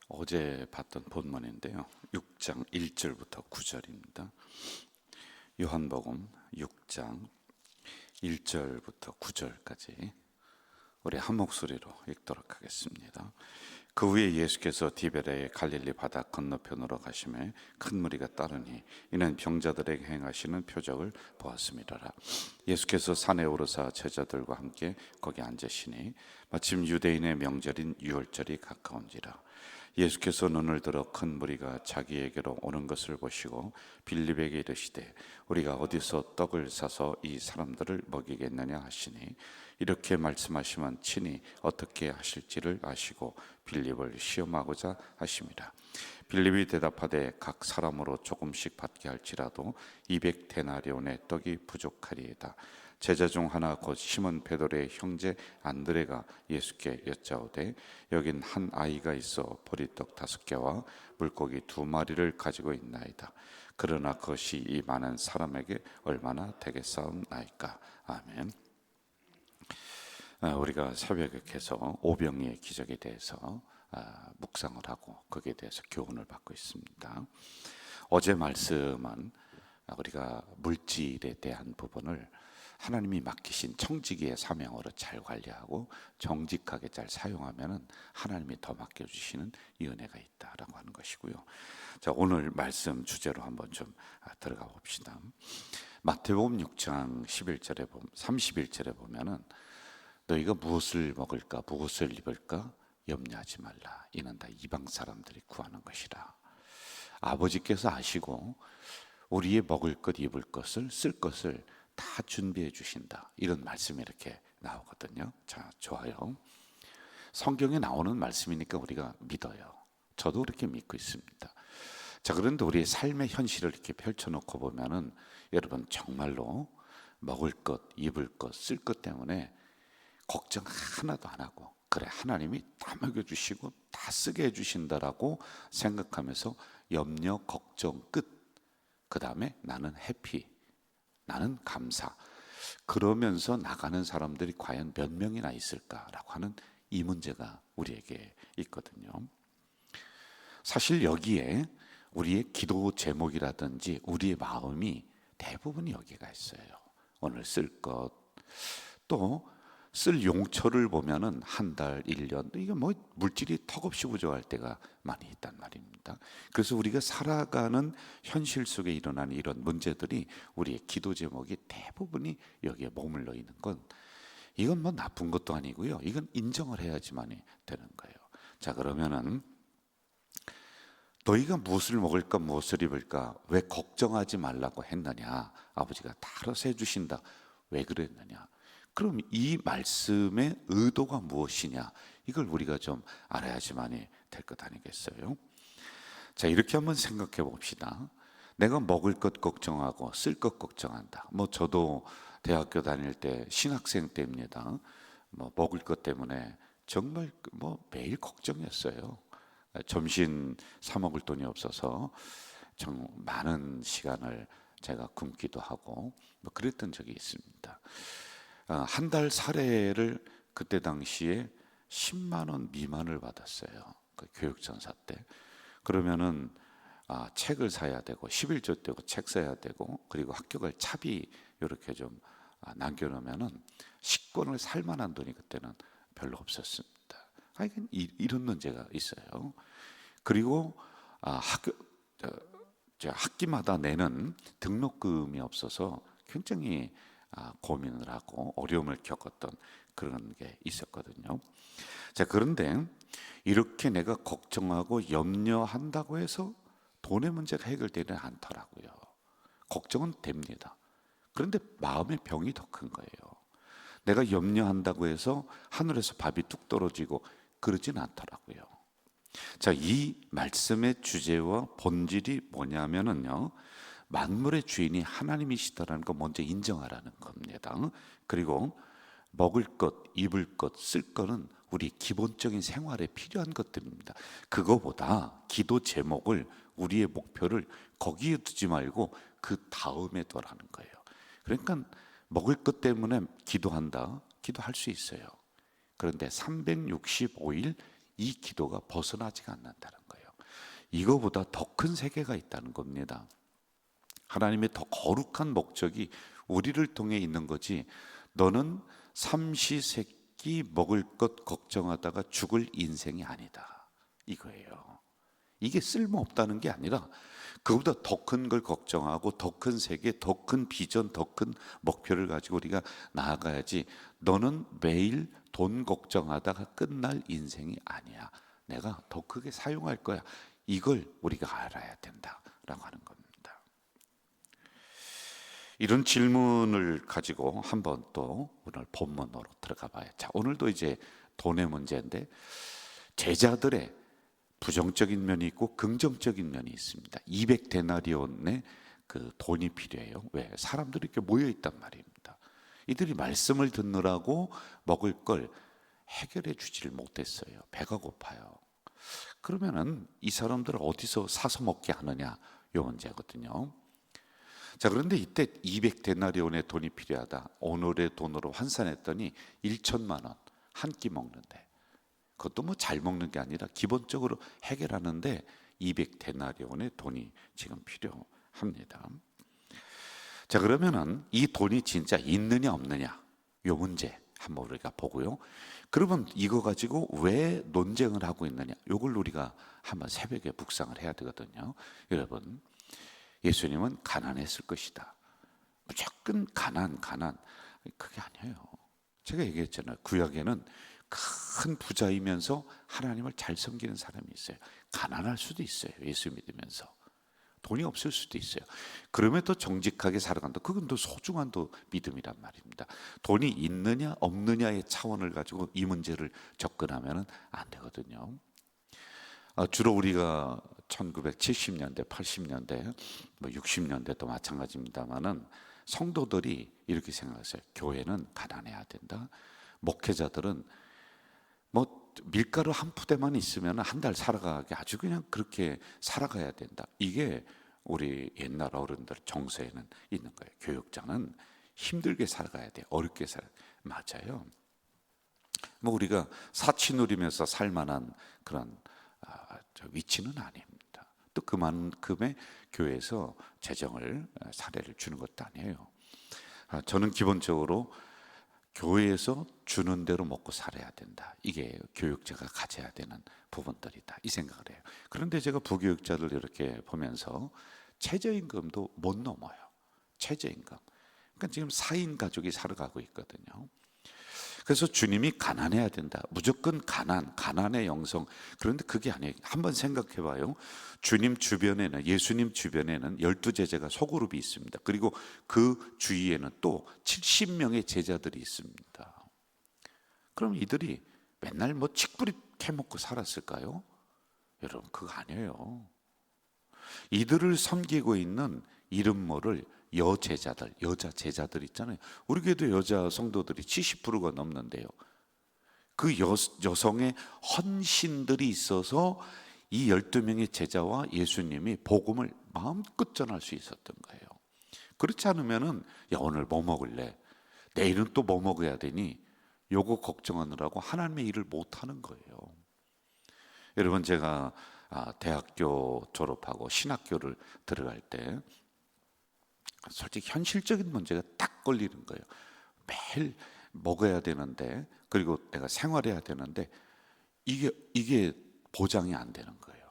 어제 봤던 본문인데요. 6장 1절부터 9절입니다. 요한복음 6장 1절부터 9절까지 우리 한 목소리로 읽도록 하겠습니다. 그 후에 예수께서 디베레의 갈릴리 바다 건너편으로 가시매 큰 무리가 따르니 이는 병자들에게 행하시는 표적을 보았음이로라. 예수께서 산에 오르사 제자들과 함께 거기 앉으시니 마침 유대인의 명절인 유월절이 가까운지라. 예수께서 눈을 들어 큰 무리가 자기에게로 오는 것을 보시고 빌립에게 이르시되 우리가 어디서 떡을 사서 이 사람들을 먹이겠느냐 하시니 이렇게 말씀하시면 친히 어떻게 하실지를 아시고 빌립을 시험하고자 하심이라. 빌립이 대답하되 각 사람으로 조금씩 받게 할지라도 200데나리온의 떡이 부족하리이다. 제자 중 하나 곧 시몬 베드로의 형제 안드레가 예수께 여짜오되 여긴 한 아이가 있어 보리떡 5개와 물고기 2마리를 가지고 있나이다. 그러나 그것이 이 많은 사람에게 얼마나 되겠사옵나이까. 아멘. 우리가 새벽에 계속 오병이의 기적에 대해서 묵상을 하고 거기에 대해서 교훈을 받고 있습니다. 어제 말씀은 우리가 물질에 대한 부분을 하나님이 맡기신 청지기의 사명으로 잘 관리하고 정직하게 잘 사용하면 하나님이 더 맡겨주시는 이 은혜가 있다라고 하는 것이고요. 자, 오늘 말씀 주제로 한번 좀 들어가 봅시다. 마태복음 6장 11절에 보면 31절에 보면은 너희가 무엇을 먹을까 무엇을 입을까 염려하지 말라. 이는 다 이방 사람들이 구하는 것이라. 아버지께서 아시고 우리의 먹을 것 입을 것을 쓸 것을 다 준비해 주신다. 이런 말씀이 이렇게 나오거든요. 자, 좋아요. 성경에 나오는 말씀이니까 우리가 믿어요. 저도 그렇게 믿고 있습니다. 자, 그런데 우리의 삶의 현실을 이렇게 펼쳐놓고 보면은 여러분 정말로 먹을 것, 입을 것, 쓸 것 때문에 걱정 하나도 안 하고 그래 하나님이 다 먹여주시고 다 쓰게 해주신다라고 생각하면서 염려, 걱정 끝. 그 다음에 나는 해피, 나는 감사. 그러면서 나가는 사람들이 과연 몇 명이나 있을까라고 하는 이 문제가 우리에게 있거든요. 사실 여기에 우리의 기도 제목이라든지 우리의 마음이 대부분이 여기가 있어요. 오늘 쓸 것, 또 쓸 용처를 보면은 한 달, 1년, 이게 뭐 물질이 턱없이 부족할 때가 많이 있단 말입니다. 그래서 우리가 살아가는 현실 속에 일어나는 이런 문제들이 우리의 기도 제목이 대부분이 여기에 머물러 있는 건 이건 뭐 나쁜 것도 아니고요. 이건 인정을 해야지만이 되는 거예요. 자, 그러면은 너희가 무엇을 먹을까 무엇을 입을까 왜 걱정하지 말라고 했느냐. 아버지가 다 알아서 해주신다. 왜 그랬느냐. 그럼 이 말씀의 의도가 무엇이냐 이걸 우리가 좀 알아야지만이 될 것 아니겠어요? 자, 이렇게 한번 생각해 봅시다. 내가 먹을 것 걱정하고 쓸 것 걱정한다. 뭐 저도 대학교 다닐 때 신학생 때입니다. 뭐 먹을 것 때문에 정말 뭐 매일 걱정이었어요. 점심 사 먹을 돈이 없어서 정 많은 시간을 제가 굶기도 하고 뭐 그랬던 적이 있습니다. 한 달 사례를 그때 당시에 10만 원 미만을 받았어요. 그 교육전사 때. 그러면은 책을 사야 되고 11조 떼고 책 사야 되고 그리고 학교 갈 차비 이렇게 좀 남겨놓으면은 식권을 살 만한 돈이 그때는 별로 없었습니다. 이런 문제가 있어요. 그리고 학기마다 내는 등록금이 없어서 굉장히 고민을 하고 어려움을 겪었던 그런 게 있었거든요. 자, 그런데 이렇게 내가 걱정하고 염려한다고 해서 돈의 문제가 해결되지 않더라고요. 걱정은 됩니다. 그런데 마음의 병이 더 큰 거예요. 내가 염려한다고 해서 하늘에서 밥이 뚝 떨어지고 그러진 않더라고요. 자, 이 말씀의 주제와 본질이 뭐냐면은요, 만물의 주인이 하나님이시다라는 거 먼저 인정하라는 겁니다. 그리고 먹을 것, 입을 것, 쓸 거는 우리 기본적인 생활에 필요한 것들입니다. 그거보다 기도 제목을 우리의 목표를 거기에 두지 말고 그 다음에 두라는 거예요. 그러니까 먹을 것 때문에 기도한다. 기도할 수 있어요. 그런데 365일 이 기도가 벗어나지가 않는다는 거예요. 이거보다 더 큰 세계가 있다는 겁니다. 하나님의 더 거룩한 목적이 우리를 통해 있는 거지, 너는 삼시세끼 먹을 것 걱정하다가 죽을 인생이 아니다, 이거예요. 이게 쓸모없다는 게 아니라 그보다 더 큰 걸 걱정하고 더 큰 세계, 더 큰 비전, 더 큰 목표를 가지고 우리가 나아가야지, 너는 매일 돈 걱정하다가 끝날 인생이 아니야, 내가 더 크게 사용할 거야, 이걸 우리가 알아야 된다라고 하는 겁니다. 이런 질문을 가지고 한번 또 오늘 본문으로 들어가 봐요. 자, 오늘도 이제 돈의 문제인데 제자들의 부정적인 면이 있고 긍정적인 면이 있습니다. 200데나리온의 그 돈이 필요해요. 왜? 사람들이 이렇게 모여 있단 말입니다. 이들이 말씀을 듣느라고 먹을 걸 해결해 주지를 못했어요. 배가 고파요. 그러면은 이 사람들을 어디서 사서 먹게 하느냐, 이 문제거든요. 자, 그런데 이때 200데나리온의 돈이 필요하다. 오늘의 돈으로 환산했더니 1천만 원 한 끼 먹는데, 그것도 뭐 잘 먹는 게 아니라 기본적으로 해결하는데 200데나리온의 돈이 지금 필요합니다. 자, 그러면은 이 돈이 진짜 있느냐 없느냐, 요 문제 한번 우리가 보고요. 그러면 이거 가지고 왜 논쟁을 하고 있느냐, 요걸 우리가 한번 새벽에 묵상을 해야 되거든요. 여러분, 예수님은 가난했을 것이다, 무조건 가난, 그게 아니에요. 제가 얘기했잖아요. 구약에는 큰 부자이면서 하나님을 잘 섬기는 사람이 있어요. 가난할 수도 있어요. 예수 믿으면서 돈이 없을 수도 있어요. 그럼에도 정직하게 살아간다. 그건 또 소중한 또 믿음이란 말입니다. 돈이 있느냐 없느냐의 차원을 가지고 이 문제를 접근하면 안 되거든요. 주로 우리가 1970년대, 80년대, 뭐 60년대도 마찬가지입니다만은 성도들이 이렇게 생각했어요. 교회는 가난해야 된다. 목회자들은 뭐 밀가루 한 푸대만 있으면 한 달 살아가게 아주 그냥 그렇게 살아가야 된다. 이게 우리 옛날 어른들 정서에는 있는 거예요. 교육자는 힘들게 살아가야 돼, 어렵게 맞아요. 뭐 우리가 사치 누리면서 살만한 그런 위치는 아닙니다. 또 그만큼의 교회에서 재정을 사례를 주는 것도 아니에요. 저는 기본적으로 교회에서 주는 대로 먹고 살아야 된다, 이게 교육자가 가져야 되는 부분들이다, 이 생각을 해요. 그런데 제가 부교육자들 이렇게 보면서 최저임금도 못 넘어요. 최저임금. 그러니까 지금 4인 가족이 살아가고 있거든요. 그래서 주님이 가난해야 된다, 무조건 가난의 영성. 그런데 그게 아니에요. 한번 생각해 봐요. 주님 주변에는, 예수님 주변에는 12제자가 소그룹이 있습니다. 그리고 그 주위에는 또 70명의 제자들이 있습니다. 그럼 이들이 맨날 뭐 칡뿌리 캐먹고 살았을까요? 여러분, 그거 아니에요. 이들을 섬기고 있는 이름 모를 여제자들, 여자 제자들 있잖아요. 우리 교회도 여자 성도들이 70%가 넘는데요. 그 여성의 헌신들이 있어서 이 12명의 제자와 예수님이 복음을 마음껏 전할 수 있었던 거예요. 그렇지 않으면은, 야, 오늘 뭐 먹을래? 내일은 또 뭐 먹어야 되니? 요거 걱정하느라고 하나님의 일을 못 하는 거예요. 여러분, 제가 대학교 졸업하고 신학교를 들어갈 때 솔직히 현실적인 문제가 딱 걸리는 거예요. 매일 먹어야 되는데, 그리고 내가 생활해야 되는데 이게 보장이 안 되는 거예요.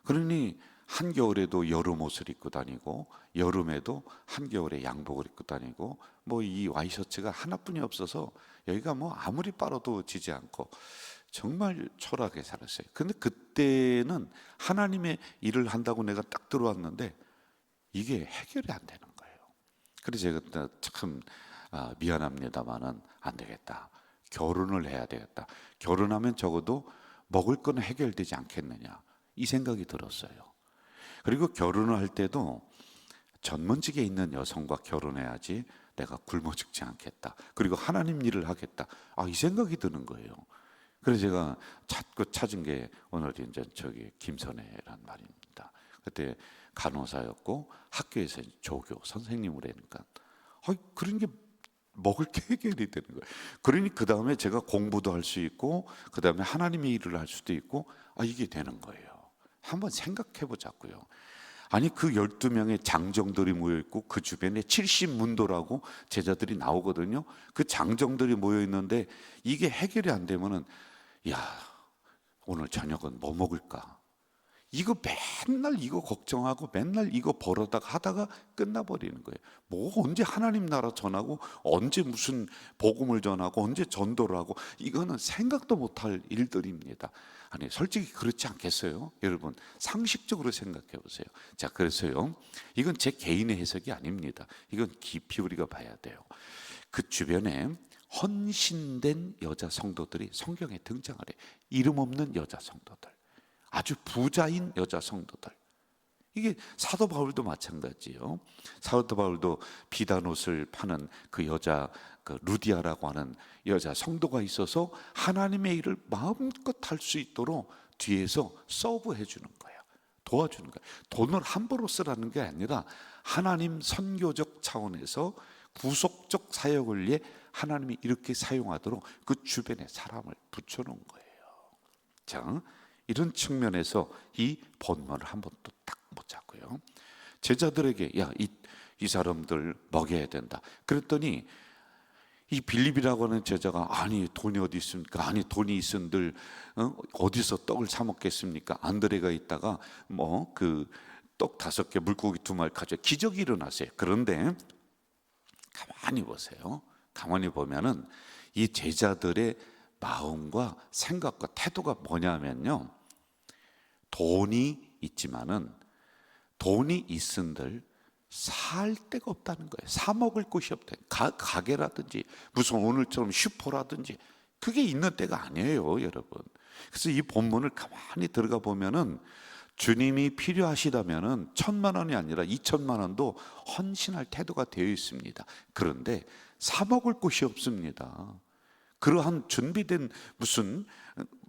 그러니 한겨울에도 여름 옷을 입고 다니고, 여름에도 한겨울에 양복을 입고 다니고, 뭐 이 와이셔츠가 하나뿐이 없어서 여기가 뭐 아무리 빨아도 지지 않고 정말 초라하게 살았어요. 근데 그때는 하나님의 일을 한다고 내가 딱 들어왔는데 이게 해결이 안 되는 거예요. 그래서 제가 참 미안합니다만은 안 되겠다, 결혼을 해야 되겠다. 결혼하면 적어도 먹을 거는 해결되지 않겠느냐, 이 생각이 들었어요. 그리고 결혼을 할 때도 전문직에 있는 여성과 결혼해야지 내가 굶어 죽지 않겠다. 그리고 하나님 일을 하겠다, 이 생각이 드는 거예요. 그래서 제가 찾은 게 오늘 이제 김선혜란 말입니다. 그때 간호사였고 학교에서 조교 선생님을 하니까 그런 게 먹을 게 해결이 되는 거예요. 그러니 그 다음에 제가 공부도 할 수 있고, 그 다음에 하나님의 일을 할 수도 있고, 이게 되는 거예요. 한번 생각해 보자고요. 아니, 그 12명의 장정들이 모여있고 그 주변에 70문도라고 제자들이 나오거든요. 그 장정들이 모여있는데 이게 해결이 안 되면은, 야, 오늘 저녁은 뭐 먹을까? 이거 맨날 이거 걱정하고 맨날 이거 벌어다가 하다가 끝나버리는 거예요. 뭐 언제 하나님 나라 전하고, 언제 무슨 복음을 전하고, 언제 전도를 하고, 이거는 생각도 못할 일들입니다. 아니, 솔직히 그렇지 않겠어요? 여러분, 상식적으로 생각해 보세요. 자, 그래서요, 이건 제 개인의 해석이 아닙니다. 이건 깊이 우리가 봐야 돼요. 그 주변에 헌신된 여자 성도들이 성경에 등장을 해요. 이름 없는 여자 성도들, 아주 부자인 여자 성도들. 이게 사도 바울도 마찬가지예요. 사도 바울도 비단 옷을 파는 그 여자, 그 루디아라고 하는 여자 성도가 있어서 하나님의 일을 마음껏 할 수 있도록 뒤에서 서브해 주는 거예요. 도와주는 거예요. 돈을 함부로 쓰라는 게 아니라 하나님 선교적 차원에서 구속적 사역을 위해 하나님이 이렇게 사용하도록 그 주변에 사람을 붙여놓은 거예요. 자, 이런 측면에서 이 본문을 한번 또 딱 보자고요. 제자들에게, 야, 이 사람들 먹여야 된다. 그랬더니 이 빌립이라고 하는 제자가, 아니 돈이 어디 있습니까? 아니 돈이 있은들 어디서 떡을 사 먹겠습니까? 안드레가 있다가 뭐 그 떡 5개 물고기 2마리 가져 기적이 일어났어요. 그런데 가만히 보세요. 가만히 보면은 이 제자들의 마음과 생각과 태도가 뭐냐면요, 돈이 있지만은 돈이 있은들 살 데가 없다는 거예요. 사 먹을 곳이 없다. 가게라든지 무슨 오늘처럼 슈퍼라든지 그게 있는 데가 아니에요, 여러분. 그래서 이 본문을 가만히 들어가 보면은 주님이 필요하시다면은 1,000만 원이 아니라 2,000만 원도 헌신할 태도가 되어 있습니다. 그런데 사 먹을 곳이 없습니다. 그러한 준비된 무슨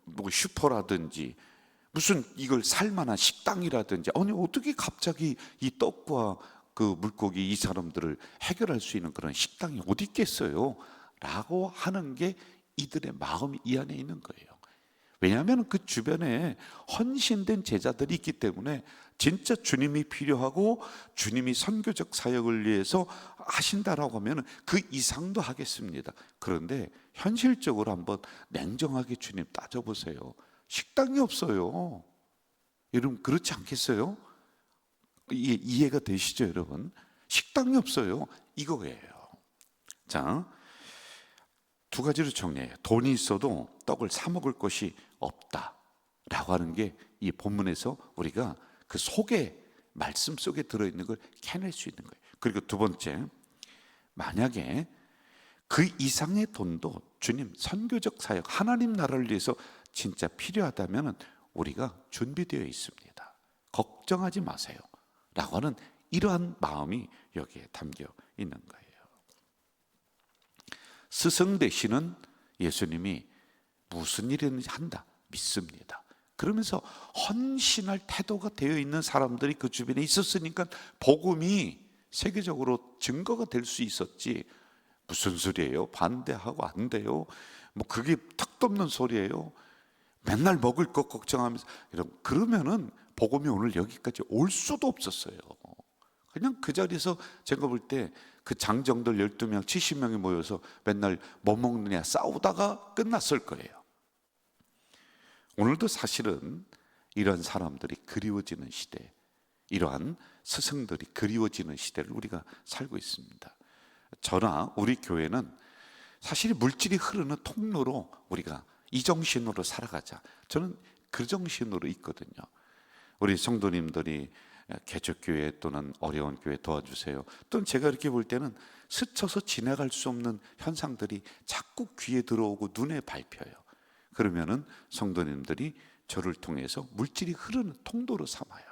뭐 슈퍼라든지 무슨 이걸 살만한 식당이라든지, 아니 어떻게 갑자기 이 떡과 그 물고기 이 사람들을 해결할 수 있는 그런 식당이 어디 있겠어요? 라고 하는 게 이들의 마음이 이 안에 있는 거예요. 왜냐하면 그 주변에 헌신된 제자들이 있기 때문에 진짜 주님이 필요하고 주님이 선교적 사역을 위해서 하신다라고 하면 그 이상도 하겠습니다. 그런데 현실적으로 한번 냉정하게 주님 따져보세요. 식당이 없어요. 여러분, 그렇지 않겠어요? 이해가 되시죠, 여러분? 식당이 없어요. 이거예요. 자, 2가지로 정리해요. 돈이 있어도 떡을 사 먹을 것이 없다라고 하는 게 이 본문에서 우리가 그 속에, 말씀 속에 들어있는 걸 캐낼 수 있는 거예요. 그리고 2번째, 만약에 그 이상의 돈도 주님 선교적 사역, 하나님 나라를 위해서 진짜 필요하다면 우리가 준비되어 있습니다. 걱정하지 마세요 라고 하는 이러한 마음이 여기에 담겨 있는 거예요. 스승 되시는 예수님이 무슨 일이든지 한다 믿습니다. 그러면서 헌신할 태도가 되어 있는 사람들이 그 주변에 있었으니까 복음이 세계적으로 증거가 될 수 있었지. 무슨 소리예요? 반대하고 안 돼요? 뭐 그게 턱도 없는 소리예요? 맨날 먹을 것 걱정하면서 그러면은 복음이 오늘 여기까지 올 수도 없었어요. 그냥 그 자리에서 제가 볼 때 그 장정들 12명 70명이 모여서 맨날 뭐 먹느냐 싸우다가 끝났을 거예요. 오늘도 사실은 이런 사람들이 그리워지는 시대, 이러한 스승들이 그리워지는 시대를 우리가 살고 있습니다. 저나 우리 교회는 사실 물질이 흐르는 통로로 우리가 이 정신으로 살아가자, 저는 그 정신으로 있거든요. 우리 성도님들이 개척교회 또는 어려운 교회 도와주세요. 또는 제가 이렇게 볼 때는 스쳐서 지나갈 수 없는 현상들이 자꾸 귀에 들어오고 눈에 밟혀요. 그러면은 성도님들이 저를 통해서 물질이 흐르는 통로로 삼아요.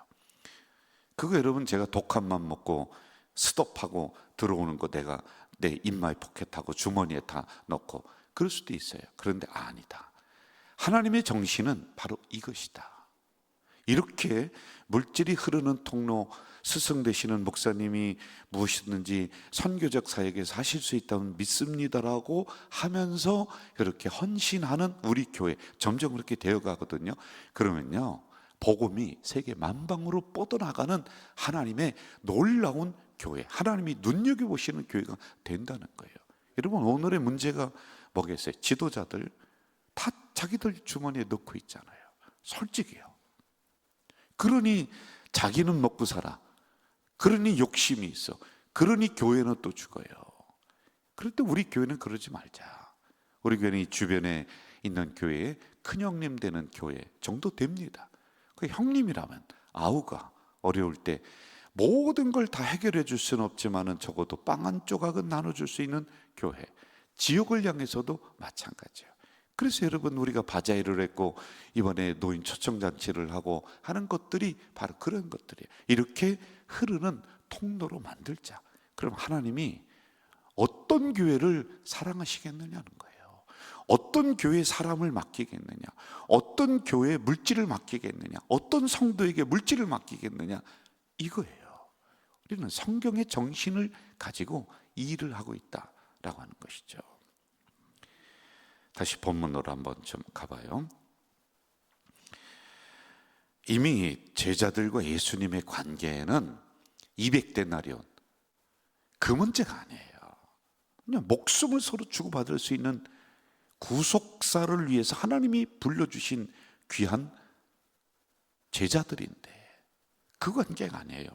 그거 여러분, 제가 독한만 먹고 스톱하고 들어오는 거 내가 내 인마에 포켓하고 주머니에 다 넣고 그럴 수도 있어요. 그런데 아니다. 하나님의 정신은 바로 이것이다. 이렇게 물질이 흐르는 통로, 스승 되시는 목사님이 무엇이든지 선교적 사역에서 하실 수 있다면 믿습니다라고 하면서 그렇게 헌신하는 우리 교회, 점점 그렇게 되어가거든요. 그러면요, 복음이 세계 만방으로 뻗어나가는 하나님의 놀라운 교회, 하나님이 눈여겨보시는 교회가 된다는 거예요. 여러분, 오늘의 문제가 뭐겠어요? 지도자들 다 자기들 주머니에 넣고 있잖아요. 솔직히요. 그러니 자기는 먹고 살아. 그러니 욕심이 있어. 그러니 교회는 또 죽어요. 그런데 우리 교회는 그러지 말자. 우리 교회는 이 주변에 있는 교회에 큰형님 되는 교회 정도 됩니다. 그 형님이라면 아우가 어려울 때 모든 걸 다 해결해 줄 수는 없지만은 적어도 빵 한 조각은 나눠줄 수 있는 교회. 지역을 향해서도 마찬가지예요. 그래서 여러분, 우리가 바자회를 했고 이번에 노인 초청잔치를 하고 하는 것들이 바로 그런 것들이에요. 이렇게 흐르는 통로로 만들자. 그럼 하나님이 어떤 교회를 사랑하시겠느냐는 거예요. 어떤 교회에 사람을 맡기겠느냐, 어떤 교회에 물질을 맡기겠느냐, 어떤 성도에게 물질을 맡기겠느냐, 이거예요. 우리는 성경의 정신을 가지고 이 일을 하고 있다라고 하는 것이죠. 다시 본문으로 한번 좀 가봐요. 이미 제자들과 예수님의 관계는 200데나리온 그 문제가 아니에요. 그냥 목숨을 서로 주고받을 수 있는 구속사를 위해서 하나님이 불러주신 귀한 제자들인데 그 관계가 아니에요.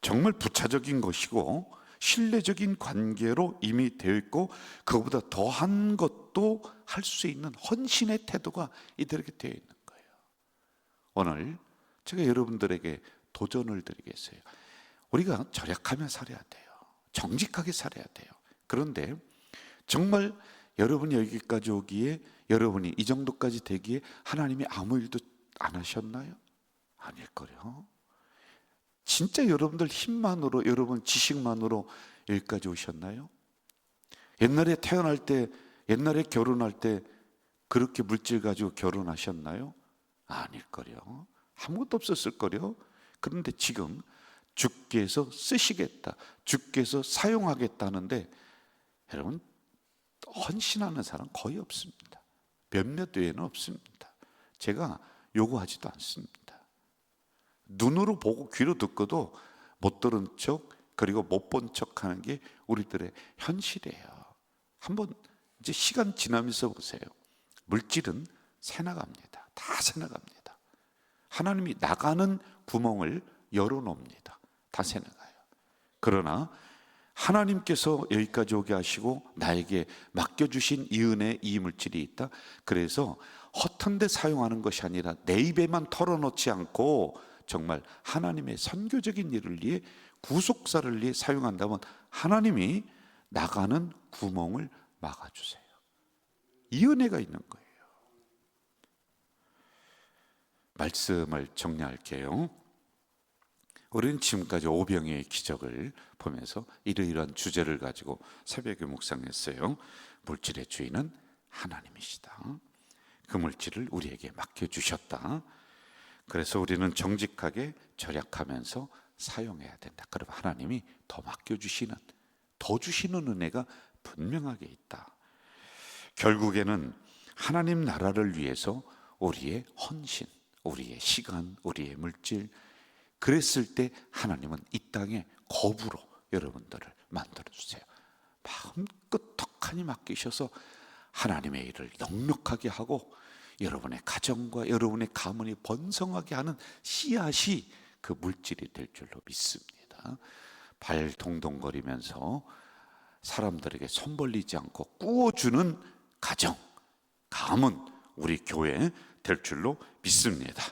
정말 부차적인 것이고 신뢰적인 관계로 이미 되어 있고 그거보다 더한 것도 할 수 있는 헌신의 태도가 이들에게 되어 있는 거예요. 오늘 제가 여러분들에게 도전을 드리겠어요. 우리가 절약하며 살아야 돼요. 정직하게 살아야 돼요. 그런데 정말 여러분이 여기까지 오기에, 여러분이 이 정도까지 되기에 하나님이 아무 일도 안 하셨나요? 아닐걸요. 진짜 여러분들 힘만으로, 여러분 지식만으로 여기까지 오셨나요? 옛날에 태어날 때, 옛날에 결혼할 때 그렇게 물질 가지고 결혼하셨나요? 아닐걸요. 아무것도 없었을걸요. 그런데 지금 주께서 쓰시겠다, 주께서 사용하겠다는데 여러분, 헌신하는 사람 거의 없습니다. 몇몇 외에는 없습니다. 제가 요구하지도 않습니다. 눈으로 보고 귀로 듣고도 못 들은 척, 그리고 못 본 척 하는 게 우리들의 현실이에요. 한번 이제 시간 지나면서 보세요. 물질은 새나갑니다. 다 새나갑니다. 하나님이 나가는 구멍을 열어놓습니다. 다 새나가요. 그러나 하나님께서 여기까지 오게 하시고 나에게 맡겨주신 이 은혜, 이 물질이 있다. 그래서 허튼 데 사용하는 것이 아니라 내 입에만 털어놓지 않고 정말 하나님의 선교적인 일을 위해, 구속사를 위해 사용한다면 하나님이 나가는 구멍을 막아주세요. 이 은혜가 있는 거예요. 말씀을 정리할게요. 우리는 지금까지 오병이의 기적을 보면서 이러이러한 주제를 가지고 새벽에 묵상했어요. 물질의 주인은 하나님이시다. 그 물질을 우리에게 맡겨주셨다. 그래서 우리는 정직하게 절약하면서 사용해야 된다. 그럼 하나님이 더 맡겨주시는, 더 주시는 은혜가 분명하게 있다. 결국에는 하나님 나라를 위해서 우리의 헌신, 우리의 시간, 우리의 물질, 그랬을 때 하나님은 이 땅에 거부로 여러분들을 만들어주세요. 마음껏 턱하니 맡기셔서 하나님의 일을 넉넉하게 하고 여러분의 가정과 여러분의 가문이 번성하게 하는 씨앗이 그 물질이 될 줄로 믿습니다. 발 동동거리면서 사람들에게 손 벌리지 않고 꾸어주는 가정, 가문, 우리 교회 될 줄로 믿습니다.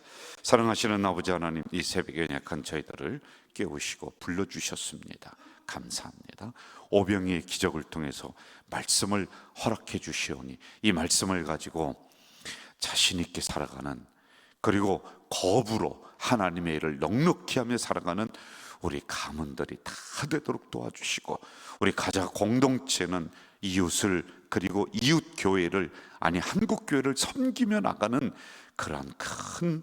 사랑하시는 아버지 하나님, 이 새벽에 약한 저희들을 깨우시고 불러주셨습니다. 감사합니다. 오병이의 기적을 통해서 말씀을 허락해 주시오니 이 말씀을 가지고 자신 있게 살아가는, 그리고 거부로 하나님의 일을 넉넉히 하며 살아가는 우리 가문들이 다 되도록 도와주시고, 우리 가자 공동체는 이웃을, 그리고 이웃 교회를, 아니 한국 교회를 섬기며 나가는 그러한 큰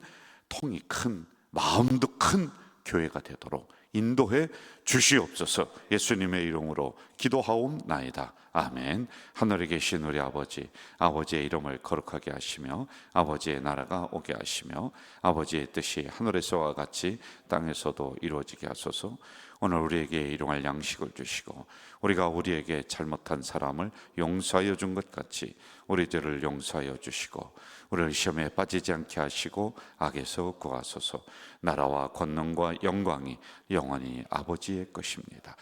통이 큰 마음도 큰 교회가 되도록 인도해 주시옵소서. 예수님의 이름으로 기도하옵나이다. 아멘. 하늘에 계신 우리 아버지, 아버지의 이름을 거룩하게 하시며 아버지의 나라가 오게 하시며 아버지의 뜻이 하늘에서와 같이 땅에서도 이루어지게 하소서. 오늘 우리에게 일용할 양식을 주시고 우리가 우리에게 잘못한 사람을 용서하여 준 것 같이 우리들을 용서하여 주시고 우리를 시험에 빠지지 않게 하시고 악에서 구하소서. 나라와 권능과 영광이 영원히 아버지의 것입니다.